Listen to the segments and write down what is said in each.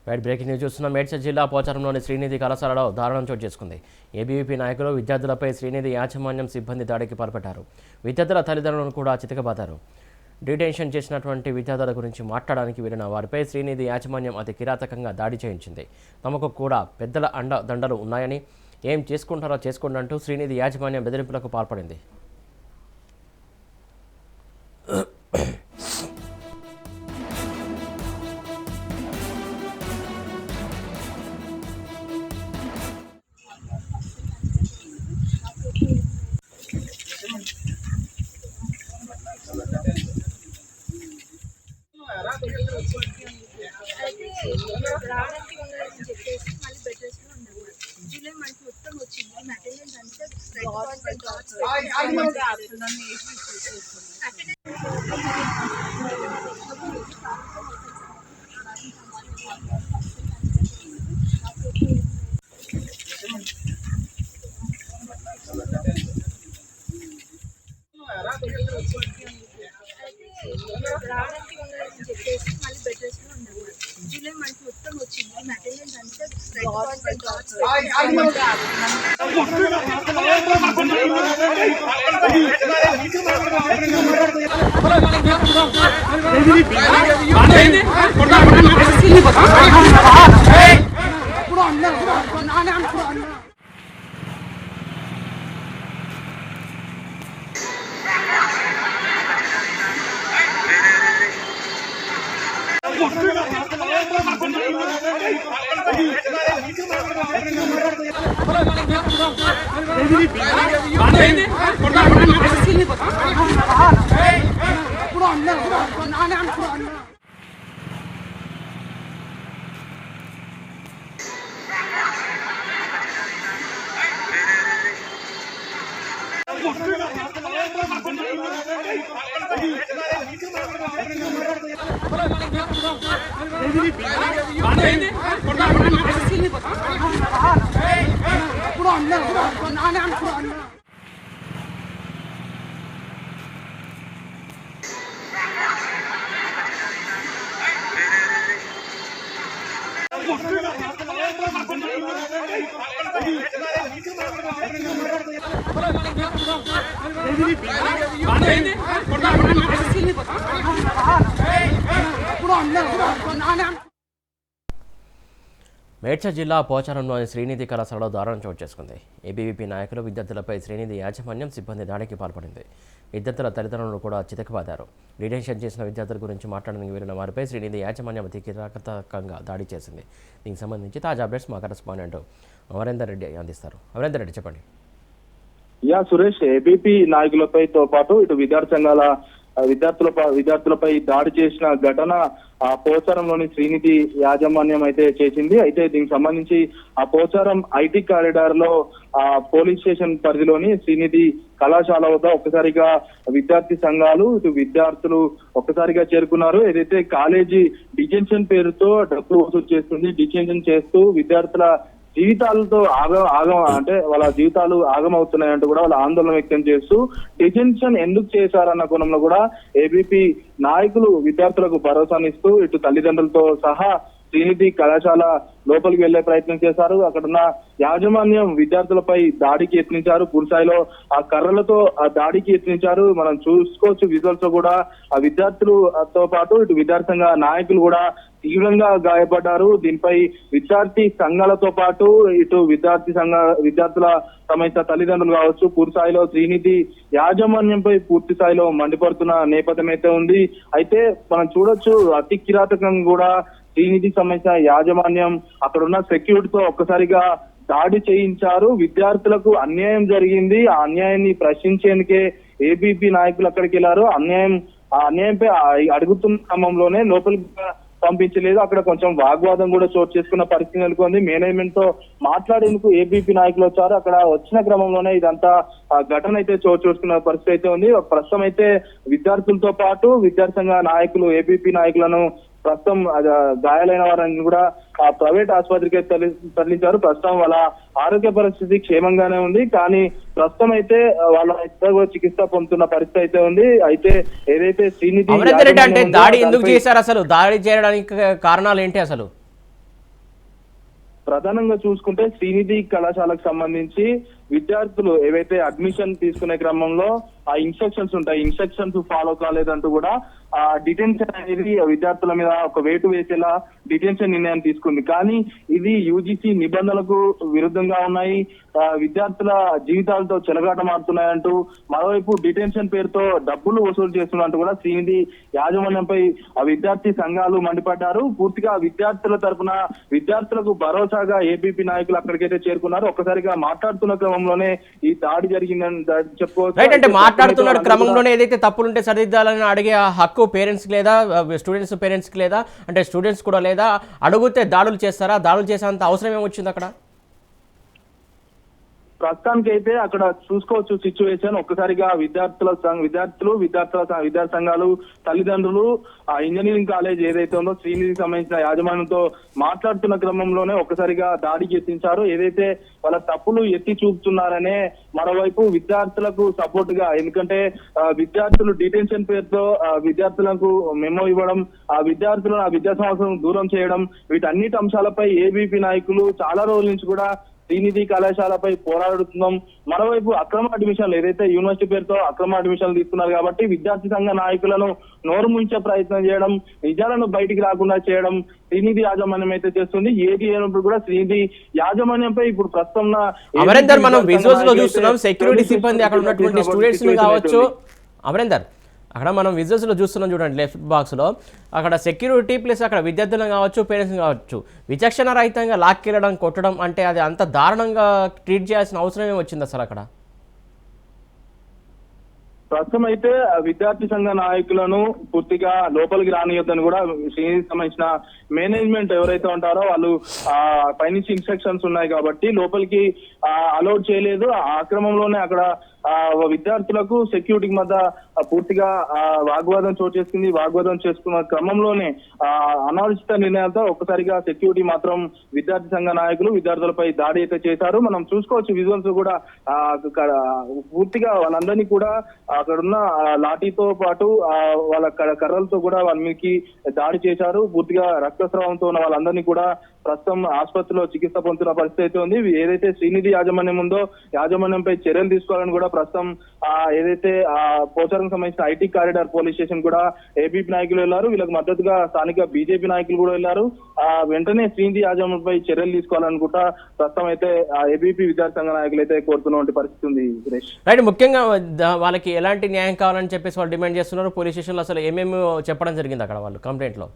Right breaking news చూస్తున్న మేడ్చల్ జిల్లా పోచారంలోని శ్రీనిధి కళాశాలలో దారుణం చోటు చేసుకుంది. ఏబీవీపీ నాయకులు విద్యార్థులపై శ్రీనిధి యాజమాన్యం సిబ్బంది దాడికి పాల్పడ్డారు. విద్యార్థుల తల్లిదండ్రులను కూడా చితకబాదారు. డిటెన్షన్ చేసినటువంటి విద్యార్థుల గురించి మాట్లాడడానికి వెళ్ళిన వారిపై శ్రీనిధి యాజమాన్యం అతి కిరాతకంగా దాడి చేయించింది. తమకు కూడా పెద్దల దండలు ఉన్నాయని, ఏం చేసుకుంటారో చేసుకోండి అంటూ శ్రీనిధి యాజమాన్యం బెదిరింపులకు పాల్పడింది. రావడానికి ఉండాలని చెప్పేసి మళ్ళీ బెడ్ రెస్ట్ లో ఉన్నాము. జూలై మంత్ మొత్తం వచ్చింది. అటెండెన్స్ అంతా రావడానికి ఉండాలని చెప్పేసి మళ్ళీ బెడ్ రెస్ట్ లో ఉన్నాము. జూలై మంత్ మొత్తం వచ్చింది. అటెండెన్స్ అంతా మేడ్చల్ జిల్లా పోచారంలోని శ్రీనిధి కళాశాలలో దారుణం చోటు చేసుకుంది. ఏబీవీపీ నాయకులు విద్యార్థులపై శ్రీనిధి యాజమాన్యం సిబ్బంది దాడికి పాల్పడింది. విద్యార్థుల తల్లిదండ్రులను కూడా చితకబాదారు. డిటెన్షన్ చేసిన విద్యార్థుల గురించి మాట్లాడడానికి వెళ్ళిన వారిపై శ్రీనిధి యాజమాన్యం అతి కిరాతకంగా దాడి చేసింది. దీనికి సంబంధించి తాజా అప్డేట్స్ మా కరెస్పాండెంట్ అమరేందర్ రెడ్డి అందిస్తారు. అమరేందర్ రెడ్డి, చెప్పండి. సురేష్, ఏబీపీ నాయకులపైతో పాటు ఇటు విద్యార్థులపై దాడి చేసిన ఘటన పోచారంలోని శ్రీనిధి యాజమాన్యం అయితే చేసింది. అయితే దీనికి సంబంధించి ఆ పోచారం ఐటీ కారిడార్ లో పోలీస్ స్టేషన్ పరిధిలోని శ్రీనిధి కళాశాల వద్ద ఒక్కసారిగా విద్యార్థి సంఘాలు ఇటు విద్యార్థులు ఒక్కసారిగా చేరుకున్నారు. ఏదైతే కాలేజీ డిటెన్షన్ పేరుతో డబ్బులు వసూలు చేస్తుంది, డిటెన్షన్ చేస్తూ విద్యార్థుల జీవితాలతో అంటే వాళ్ళ జీవితాలు ఆగమవుతున్నాయంటూ కూడా వాళ్ళ ఆందోళన వ్యక్తం చేస్తూ డిటెన్షన్ ఎందుకు చేశారన్న కోణంలో కూడా ఏబీపీ నాయకులు విద్యార్థులకు భరోసానిస్తూ ఇటు తల్లిదండ్రులతో సహా శ్రీనిధి కళాశాల లోపలికి వెళ్లే ప్రయత్నం చేశారు. అక్కడున్న యాజమాన్యం విద్యార్థులపై దాడికి యత్నించారు. పూర్తిస్థాయిలో ఆ కర్రలతో ఆ దాడికి యత్నించారు. మనం చూసుకోవచ్చు విజువల్స్ కూడా. ఆ విద్యార్థులతో పాటు ఇటు విద్యార్థి సంఘ నాయకులు కూడా తీవ్రంగా గాయపడ్డారు. దీనిపై విద్యార్థి సంఘాలతో పాటు ఇటు విద్యార్థుల సంబంధించిన తల్లిదండ్రులు కావచ్చు పూర్తిస్థాయిలో శ్రీనిధి యాజమాన్యంపై పూర్తి స్థాయిలో మండిపడుతున్న నేపథ్యం అయితే ఉంది. అయితే మనం చూడొచ్చు అతి కిరాతకంగా కూడా శ్రీనిధికి సంబంధించిన యాజమాన్యం అక్కడున్న సెక్యూరిటీతో ఒక్కసారిగా దాడి చేయించారు. విద్యార్థులకు అన్యాయం జరిగింది. ఆ అన్యాయాన్ని ప్రశ్నించేందుకే ఏబీపీ నాయకులు అక్కడికి వెళ్లారు. అన్యాయంపై అడుగుతున్న క్రమంలోనే లోపలికి పంపించలేదు. అక్కడ కొంచెం వాగ్వాదం కూడా చోటు చేసుకున్న పరిస్థితి నెలకొంది. మేనేజ్మెంట్ తో మాట్లాడేందుకు ఏబీపీ నాయకులు వచ్చారు. అక్కడ వచ్చిన క్రమంలోనే ఇదంతా ఘటన అయితే చోటు చేసుకున్న పరిస్థితి అయితే ఉంది. ప్రస్తుతం అయితే విద్యార్థులతో పాటు విద్యార్థి సంఘ నాయకులు ఏబీపీ నాయకులను ప్రస్తుతం గాయాలైన వారిని కూడా ప్రైవేట్ ఆసుపత్రికి తరలించారు. ప్రస్తుతం వాళ్ళ ఆరోగ్య పరిస్థితి క్షేమంగానే ఉంది. కానీ ప్రస్తుతం అయితే వాళ్ళ ఇద్దరు చికిత్స పొందుతున్న పరిస్థితి అయితే ఉంది. అయితే ఏదైతే శ్రీనిధి అంటే దాడి ఎందుకు చేశారు, అసలు దాడి చేయడానికి కారణాలు ఏంటి అసలు? ప్రధానంగా చూసుకుంటే శ్రీనిధి కళాశాలకు సంబంధించి విద్యార్థులు ఏవైతే అడ్మిషన్ తీసుకునే క్రమంలో ఆ ఇన్స్ట్రక్షన్స్ ఉంటాయి, ఇన్స్ట్రక్షన్స్ ఫాలో కాలేదంటూ కూడా ఆ డిటెన్షన్ అనేది విద్యార్థుల మీద ఒక వేటు వేసేలా డిటెన్షన్ నిర్ణయం తీసుకుంది. కానీ ఇది యూజీసీ నిబంధనలకు విరుద్ధంగా ఉన్నాయి, విద్యార్థుల జీవితాలతో చెలగాటమాడుతున్నాయంటూ మరోవైపు డిటెన్షన్ పేరుతో డబ్బులు వసూలు చేస్తున్నట్టు కూడా శ్రీనిధి యాజమాన్యంపై ఆ విద్యార్థి సంఘాలు మండిపడ్డారు. పూర్తిగా విద్యార్థుల తరపున విద్యార్థులకు భరోసాగా ఏబీపీ నాయకులు అక్కడికైతే చేరుకున్నారు. ఒక్కసారిగా మాట్లాడుతున్న క్రమంలోనే ఈ దాడి జరిగిందని చెప్పుకోవచ్చు. అంటే మాట్లాడుతున్న క్రమంలోనే ఏదైతే తప్పులుంటే సరిదిద్దాలని అడిగే హక్కు పేరెంట్స్ కి లేదా, స్టూడెంట్స్ పేరెంట్స్ కి లేదా, అంటే స్టూడెంట్స్ కూడా లేదా, అడిగితే దాడులు చేస్తారా? దాడులు చేసేంత అవసరం ఏమొచ్చింది అక్కడ? ప్రస్తుతానికి అయితే అక్కడ చూసుకోవచ్చు సిచ్యువేషన్. ఒక్కసారిగా విద్యార్థి సంఘాలు, తల్లిదండ్రులు ఆ ఇంజనీరింగ్ కాలేజ్ ఏదైతే ఉందో శ్రీనిధికి సంబంధించిన యాజమాన్యంతో మాట్లాడుతున్న క్రమంలోనే ఒక్కసారిగా దాడికి యత్నించారు. ఏదైతే వాళ్ళ తప్పులు ఎత్తి చూపుతున్నారనే మరోవైపు విద్యార్థులకు సపోర్ట్ గా, ఎందుకంటే విద్యార్థులు డిటెన్షన్ పేరుతో విద్యార్థులకు మెమో ఇవ్వడం, ఆ విద్యార్థులను ఆ విద్యా సంవత్సరం దూరం చేయడం, వీటన్నిటి అంశాలపై ఏబీపీ నాయకులు చాలా రోజుల నుంచి కూడా శ్రీనిధి కళాశాలపై పోరాడుతున్నాం. మరోవైపు అక్రమ అడ్మిషన్లు, ఏదైతే యూనివర్సిటీ పేరుతో అక్రమ అడ్మిషన్లు తీసుకున్నారు కాబట్టి విద్యార్థి సంఘ నాయకులను నోరు ముంచే ప్రయత్నం చేయడం, నిజాలను బయటికి రాకుండా చేయడం శ్రీనిధి యాజమాన్యం అయితే చేస్తుంది. ఏది అయినప్పుడు కూడా శ్రీనిధి యాజమాన్యంపై ఇప్పుడు ప్రస్తుతం అమరేందర్ మనం విజువల్స్ లో చూస్తున్నాం, సెక్యూరిటీ సిబ్బంది అక్కడ ఉన్నటువంటి స్టూడెంట్స్ కావచ్చు. అమరేందర్, అక్కడ మనం విజువల్స్లో చూస్తున్నాం చూడండి, లెఫ్ట్ బాక్స్లో అక్కడ సెక్యూరిటీ ప్లస్ అక్కడ విద్యార్థులను కావచ్చు, పేరెంట్స్ కావచ్చు, విచక్షణ రహితంగా లాక్కెళ్ళడం, కొట్టడం అంటే అది అంత దారుణంగా ట్రీట్ చేయాల్సిన అవసరం ఏమి వచ్చింది అసలు అక్కడ? ప్రస్తుతం అయితే విద్యార్థి సంఘ నాయకులను పూర్తిగా లోపలికి రానియొద్దని కూడా శ్రీనిధికి సంబంధించిన మేనేజ్మెంట్ ఎవరైతే ఉంటారో వాళ్ళు పైనుంచి ఇన్స్ట్రక్షన్స్ ఉన్నాయి కాబట్టి లోపలికి అలౌడ్ చేయలేదు. ఆ క్రమంలోనే అక్కడ విద్యార్థులకు సెక్యూరిటీకి మధ్య పూర్తిగా వాగ్వాదం చోటు చేసుకుంది. వాగ్వాదం చేసుకున్న క్రమంలోనే అనాలోచిత నిర్ణయాలతో ఒక్కసారిగా సెక్యూరిటీ మాత్రం విద్యార్థి సంఘ నాయకులు విద్యార్థులపై దాడి అయితే చేశారు. మనం చూసుకోవచ్చు విజువల్స్ కూడా పూర్తిగా వాళ్ళందరినీ కూడా అక్కడున్న లాఠీతో పాటు వాళ్ళ కర్రలతో కూడా వాళ్ళ మీదకి దాడి చేశారు. పూర్తిగా రక్తస్రావంతో ఉన్న వాళ్ళందరినీ కూడా ప్రస్తుతం ఆసుపత్రిలో చికిత్స పొందుతున్న పరిస్థితి అయితే ఉంది. ఏదైతే శ్రీనిధి యాజమాన్యం ఉందో యాజమాన్యంపై చర్యలు తీసుకోవాలని కూడా ప్రస్తుతం ఏదైతే పోచారం సంబంధించిన ఐటీ కారిడార్ పోలీస్ స్టేషన్ కూడా ఏబీపీ నాయకులు వెళ్లారు. వీళ్ళకి మద్దతుగా స్థానిక బీజేపీ నాయకులు కూడా వెళ్లారు. వెంటనే శ్రీనిధి యాజమాన్యంపై చర్యలు తీసుకోవాలనుకుంటా ప్రస్తుతం అయితే ఏబీపీ విద్యార్థి సంఘ నాయకులు అయితే కోరుతున్న పరిస్థితి ఉంది. రైట్, ముఖ్యంగా వాళ్ళకి ఎలాంటి న్యాయం కావాలని చెప్పేసి వాళ్ళు డిమాండ్ చేస్తున్నారు. పోలీస్ స్టేషన్లో అసలు ఏమేమి చెప్పడం జరిగింది అక్కడ వాళ్ళు కంప్లైంట్లో?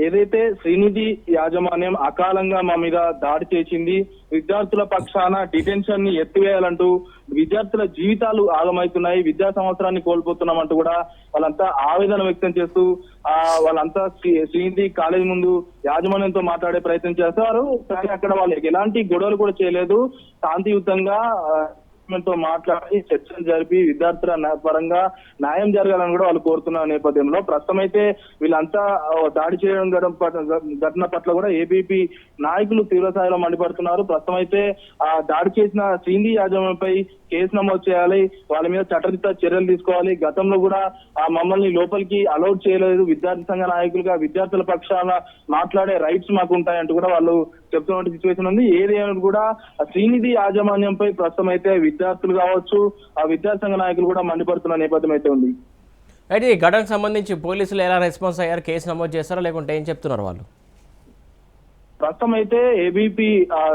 ఏదైతే శ్రీనిధి యాజమాన్యం అకాలంగా మా మీద దాడి చేసింది, విద్యార్థుల పక్షాన డిటెన్షన్ ని ఎత్తివేయాలంటూ విద్యార్థుల జీవితాలు ఆగమవుతున్నాయి, విద్యా సంవత్సరాన్ని కోల్పోతున్నామంటూ కూడా వాళ్ళంతా ఆవేదన వ్యక్తం చేస్తూ వాళ్ళంతా శ్రీనిధి కాలేజ్ ముందు యాజమాన్యంతో మాట్లాడే ప్రయత్నం చేస్తారు. కానీ అక్కడ వాళ్ళకి ఎలాంటి గొడవలు కూడా చేయలేదు. శాంతియుతంగా తో మాట్లాడి చర్చలు జరిపి విద్యార్థుల పరంగా న్యాయం జరగాలని కూడా వాళ్ళు కోరుతున్న నేపథ్యంలో ప్రస్తుతం అయితే వీళ్ళంతా దాడి చేయడం ఘటన పట్ల కూడా ఏబీపీ నాయకులు తీవ్ర స్థాయిలో మండిపడుతున్నారు. ప్రస్తుతం అయితే దాడి చేసిన శ్రీనిధి యాజమాన్యంపై కేసు నమోదు చేయాలి, వాళ్ళ మీద చట్టరీత్యా చర్యలు తీసుకోవాలి. గతంలో కూడా మమ్మల్ని లోపలికి అలౌడ్ చేయలేదు, విద్యార్థి సంఘ నాయకులుగా విద్యార్థుల పక్షాన మాట్లాడే రైట్స్ మాకు ఉంటాయంటూ కూడా వాళ్ళు చెప్తున్న సిచ్యువేషన్ ఉంది. ఏదైనా కూడా శ్రీనిధి యాజమాన్యంపై ప్రస్తుతం అయితే విద్యార్థులు కావచ్చు, ఆ విద్యార్థి సంఘ నాయకులు కూడా మండిపడుతున్న నేపథ్యం అయితే ఉంది. అయితే ఈ ఘటనకు సంబంధించి పోలీసులు ఎలా రెస్పాన్స్ అయ్యారు? కేసు నమోదు చేస్తారా లేకుంటే ఏం చెప్తున్నారు వాళ్ళు? ప్రస్తుతం అయితే ఏబీపీ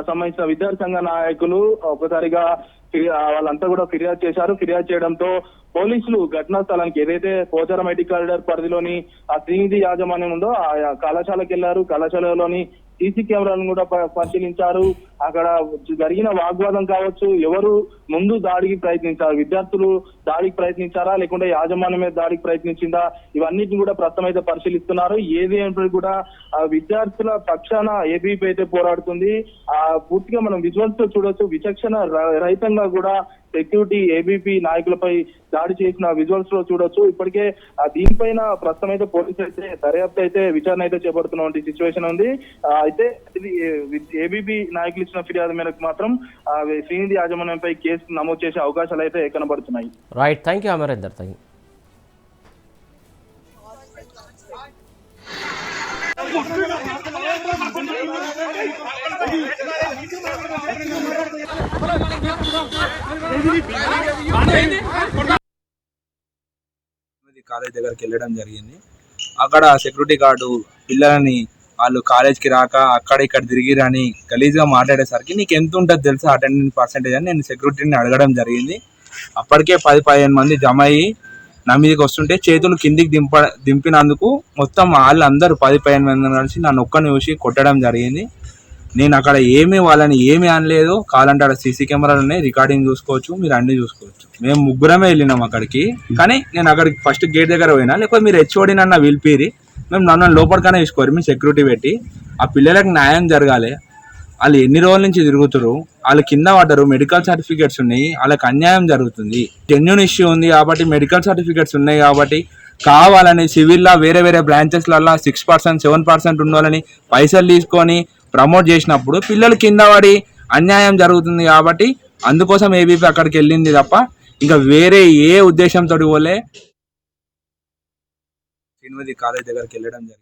సంబంధించిన విద్యార్థి సంఘ నాయకులు ఒకసారిగా వాళ్ళంతా కూడా ఫిర్యాదు చేశారు. ఫిర్యాదు చేయడంతో పోలీసులు ఘటనా స్థలానికి, ఏదైతే పోచారం ఐటీ కారిడార్ పరిధిలోని ఆ శ్రీనిధి యాజమాన్యం ఉందో ఆ కళాశాలకు వెళ్లారు. కళాశాలలోని సీసీ కెమెరాలను కూడా పరిశీలించారు. అక్కడ జరిగిన వాగ్వాదం కావచ్చు, ఎవరు ముందు దాడికి ప్రయత్నించారు, విద్యార్థులు దాడికి ప్రయత్నించారా లేకుంటే యాజమాన్యం మీద దాడికి ప్రయత్నించిందా, ఇవన్నిటిని కూడా ప్రస్తుతం అయితే పరిశీలిస్తున్నారు. ఏది అయినప్పటికీ కూడా విద్యార్థుల పక్షాన ఏబీపీ అయితే పోరాడుతుంది. పూర్తిగా మనం విజువల్స్ తో చూడొచ్చు, విచక్షణ రహితంగా కూడా సెక్యూరిటీ ఏబీపీ నాయకులపై దాడి చేసిన విజువల్స్ లో చూడొచ్చు. ఇప్పటికే దీనిపైన ప్రస్తుతం అయితే పోలీసులు అయితే దర్యాప్తు అయితే విచారణ అయితే చేపడుతున్న సిచ్యువేషన్ ఉంది. అయితే ఏబీపీ నాయకులు ఇచ్చిన ఫిర్యాదు మేరకు మాత్రం శ్రీనిధి యాజమాన్యంపై కేసు నమోదు చేసే అవకాశాలు అయితే కనబడుతున్నాయి. Right, thank you Amarender. Thank you. College దగ్గరికి వెళ్ళడం జరిగింది. అక్కడ సెక్యూరిటీ గార్డు పిల్లలని వాళ్ళు కాలేజ్కి రాక అక్కడ ఇక్కడ తిరిగిరని గలీజ్గా మాట్లాడేసరికి నీకు ఎంత ఉంటుంది తెలుసా అటెండెన్స్ పర్సెంటేజ్ అని నేను సెక్యూరిటీని అడగడం జరిగింది. అప్పటికే 10-15 మంది జమ అయ్యి నా మీదకి వస్తుంటే చేతులు కిందికి దింపినందుకు మొత్తం వాళ్ళందరూ 10-15 మంది కలిసి నన్ను ఒక్కని చూసి కొట్టడం జరిగింది. నేను అక్కడ వాళ్ళని ఏమీ అనలేదు. కావాలంటే అక్కడ సీసీ కెమెరాలు ఉన్నాయి, రికార్డింగ్ చూసుకోవచ్చు, మీరు అన్నీ చూసుకోవచ్చు. మేము ముగ్గురమే వెళ్ళినాం అక్కడికి. కానీ నేను అక్కడికి ఫస్ట్ గేట్ దగ్గర పోయినా, లేకపోతే మీరు హెచ్ఓడి నన్ను పిలిపిరి, మేము నన్ను లోపలికనే తీసుకోరు, మేము సెక్యూరిటీ పెట్టి ఆ పిల్లలకు న్యాయం జరగాలి. వాళ్ళు ఎన్ని రోజుల నుంచి తిరుగుతారు, వాళ్ళు కింద పడ్డారు, మెడికల్ సర్టిఫికేట్స్ ఉన్నాయి, వాళ్ళకి అన్యాయం జరుగుతుంది. జెన్యూన్ ఇష్యూ ఉంది కాబట్టి మెడికల్ సర్టిఫికేట్స్ ఉన్నాయి కాబట్టి కావాలని సివిల్లా వేరే వేరే బ్రాంచెస్లలో 6%, 7% ఉండాలని పైసలు తీసుకొని ప్రమోట్ చేసినప్పుడు పిల్లలు కింద పడి అన్యాయం జరుగుతుంది. కాబట్టి అందుకోసం ఏబీపీ అక్కడికి వెళ్ళింది తప్ప ఇంకా వేరే ఏ ఉద్దేశంతో పోలే. శ్రీనిధి కాలేజ్ దగ్గరికి వెళ్ళడం జరిగింది.